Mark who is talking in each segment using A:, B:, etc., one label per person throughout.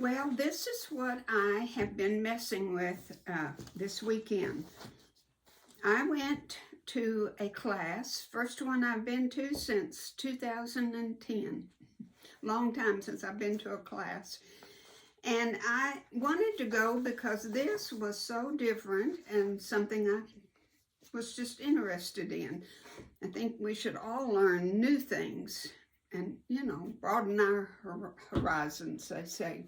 A: Well, this is what I have been messing with this weekend. I went to a class, first one I've been to since 2010. Long time since I've been to a class. And I wanted to go because this was so different and something I was just interested in. I think we should all learn new things and, broaden our horizons, they say.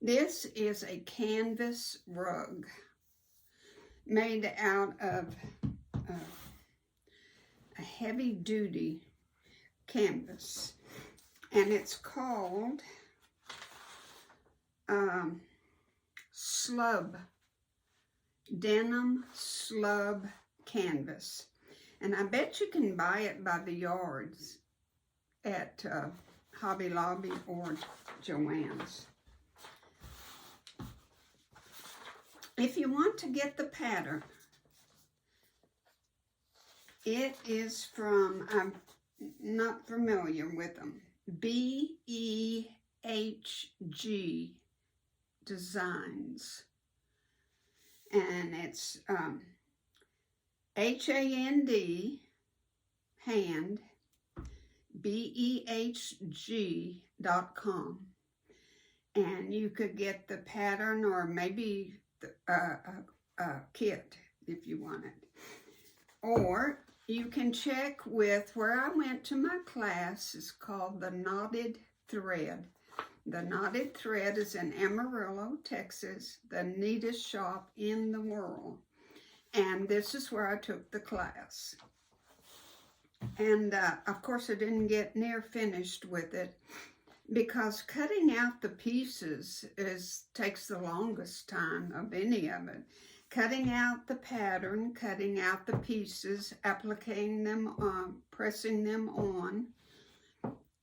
A: This is a canvas rug made out of a heavy-duty canvas, and it's called slub, denim slub canvas. And I bet you can buy it by the yards at Hobby Lobby or Joann's. If you want to get the pattern, it is from, I'm not familiar with them, BEHG Designs. And it's HAND, hand, BEHG.com. And you could get the pattern or maybe a kit if you want it. Or you can check with where I went to my class. It's called the Knotted Thread. The Knotted Thread is in Amarillo, Texas, the neatest shop in the world. And this is where I took the class. And of course I didn't get near finished with it because cutting out the pieces takes the longest time of any of it. Cutting out the pattern, cutting out the pieces, appliquing them on, pressing them on,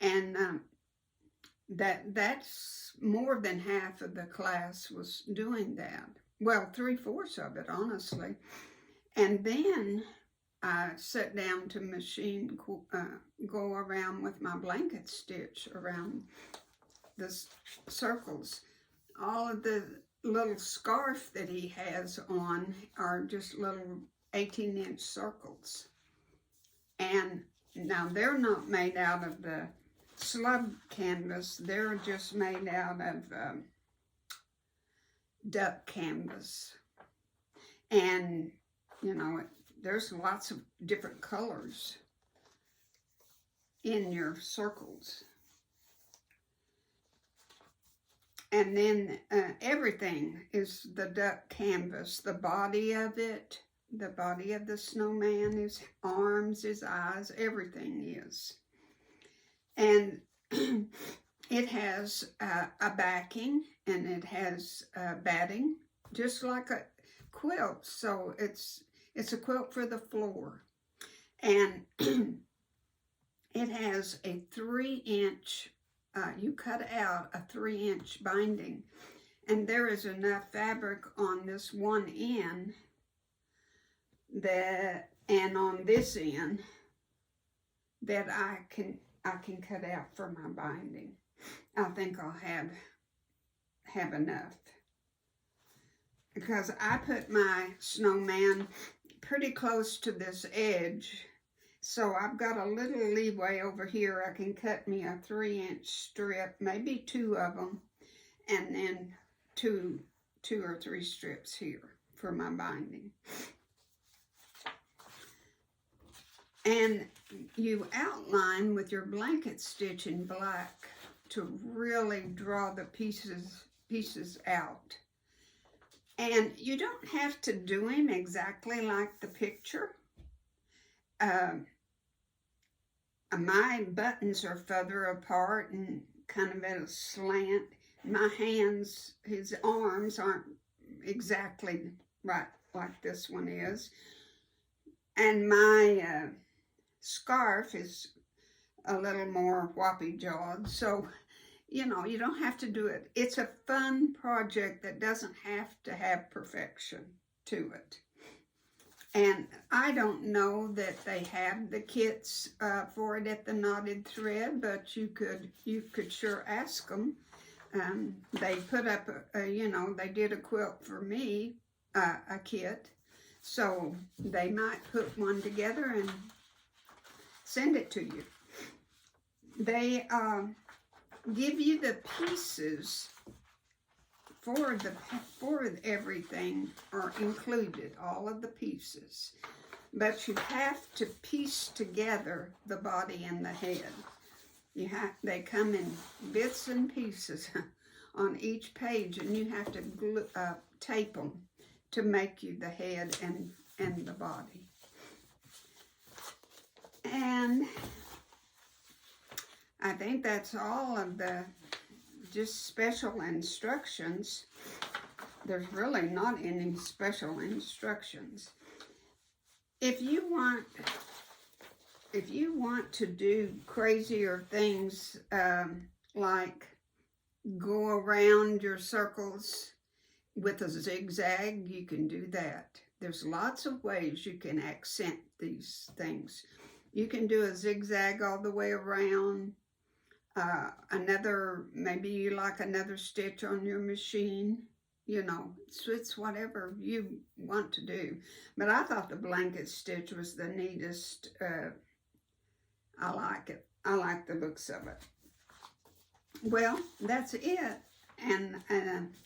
A: and that's more than half of the class was doing that. Well, 3/4 of it, honestly. And then I sat down to machine, go around with my blanket stitch around the circles. All of the little scarf that he has on are just little 18-inch circles. And now they're not made out of the slub canvas, they're just made out of duck canvas. And, there's lots of different colors in your circles. And then everything is the duck canvas, the body of it, the body of the snowman, his arms, his eyes, everything is. And it has a backing and it has batting, just like a quilt. So it's a quilt for the floor. And it has a 3-inch, you cut out a 3-inch binding. And there is enough fabric on this one end and on this end that I can cut out for my binding. I think I'll have enough. Because I put my snowman pretty close to this edge. So I've got a little leeway over here. I can cut me a 3-inch strip, maybe 2 of them, and then two or 3 strips here for my binding. And you outline with your blanket stitch in black to really draw the pieces out. And you don't have to do them exactly like the picture. My buttons are further apart and kind of at a slant. My hands, his arms aren't exactly right like this one is. And my scarf is a little more whoppy-jawed. So, you don't have to do it. It's a fun project that doesn't have to have perfection to it. And I don't know that they have the kits for it at the Knotted Thread, but you could sure ask them. they put up, you know, they did a quilt for me, a kit, so they might put one together and send it to you. They give you the pieces for everything are included, all of the pieces, but you have to piece together the body and the head. They come in bits and pieces on each page, and you have to glue, tape them to make you the head and the body. And I think that's all of the just special instructions. There's really not any special instructions. If you want to do crazier things, like go around your circles with a zigzag, you can do that. There's lots of ways you can accent these things. You can do a zigzag all the way around. Maybe you like another stitch on your machine. You know, it's whatever you want to do. But I thought the blanket stitch was the neatest. I like it. I like the looks of it. Well, that's it. And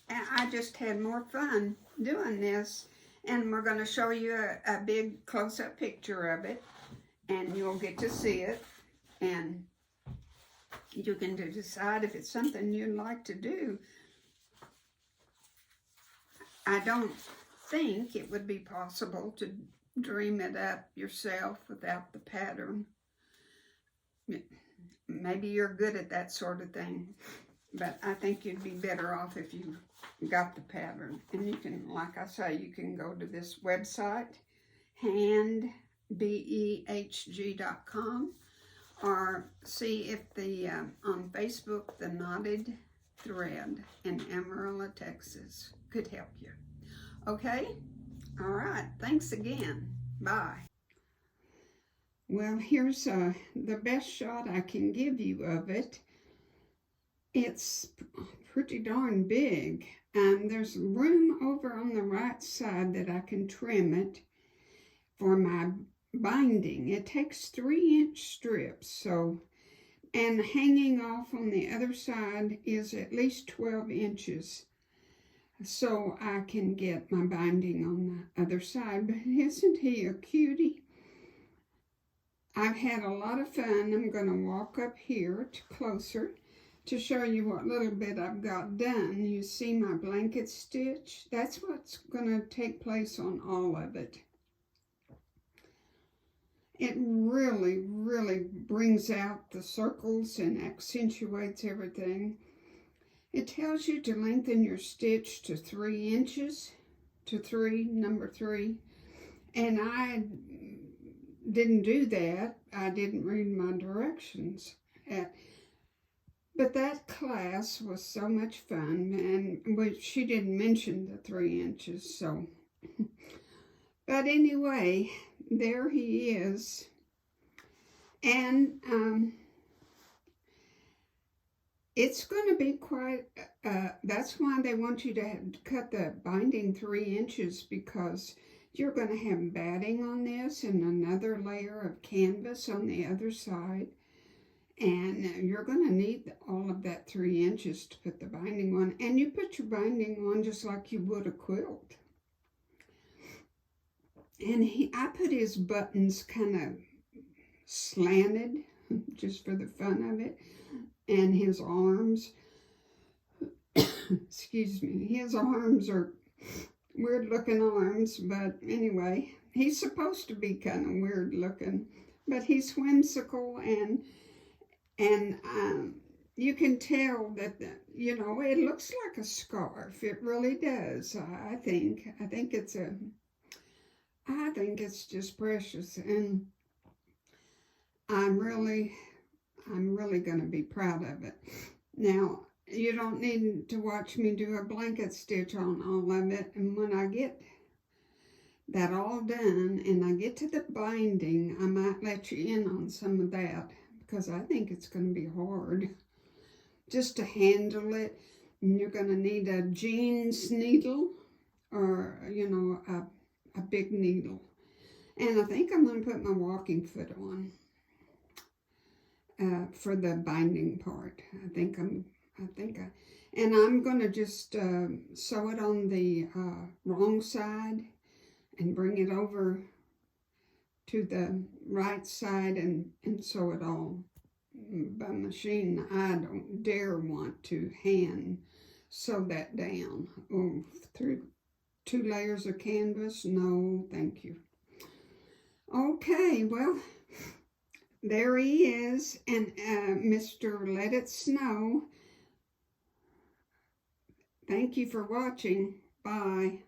A: I just had more fun doing this. And we're going to show you a big close-up picture of it. And you'll get to see it. And you can decide if it's something you'd like to do. I don't think it would be possible to dream it up yourself without the pattern. Maybe you're good at that sort of thing, but I think you'd be better off if you got the pattern. And you can, like I say, you can go to this website, behg.com, or see if on Facebook, the Knotted Thread in Amarillo, Texas could help you. Okay? All right. Thanks again. Bye. Well, here's the best shot I can give you of it. It's pretty darn big. There's room over on the right side that I can trim it for my binding. It takes 3-inch strips, so, and hanging off on the other side is at least 12 inches. So I can get my binding on the other side. But isn't he a cutie? I've had a lot of fun. I'm going to walk up here closer to show you what little bit I've got done. You see my blanket stitch? That's what's going to take place on all of it. It really, really brings out the circles and accentuates everything. It tells you to lengthen your stitch to 3 inches, number 3. And I didn't do that. I didn't read my directions. But that class was so much fun, and she didn't mention the 3 inches, so. But anyway, there he is. And it's going to be quite, that's why they want you to cut the binding 3 inches, because you're going to have batting on this and another layer of canvas on the other side. And you're going to need all of that 3 inches to put the binding on. And you put your binding on just like you would a quilt. And I put his buttons kind of slanted, just for the fun of it. And his arms, excuse me, his arms are weird looking arms, but anyway, he's supposed to be kind of weird looking, but he's whimsical, and you can tell that, you know, it looks like a scarf. It really does. I think it's just precious, and I'm really going to be proud of it. Now, you don't need to watch me do a blanket stitch on all of it. And when I get that all done and I get to the binding, I might let you in on some of that, because I think it's going to be hard. just to handle it. And you're going to need a jeans needle or, you know, a big needle. And I think I'm going to put my walking foot on for the binding part. And I'm going to just sew it on the wrong side and bring it over to the right side and sew it all by machine. I don't dare want to hand sew that down. Oh, through 2 layers of canvas? No, thank you. Okay, well, there he is, and Mr. Let It Snow. Thank you for watching. Bye.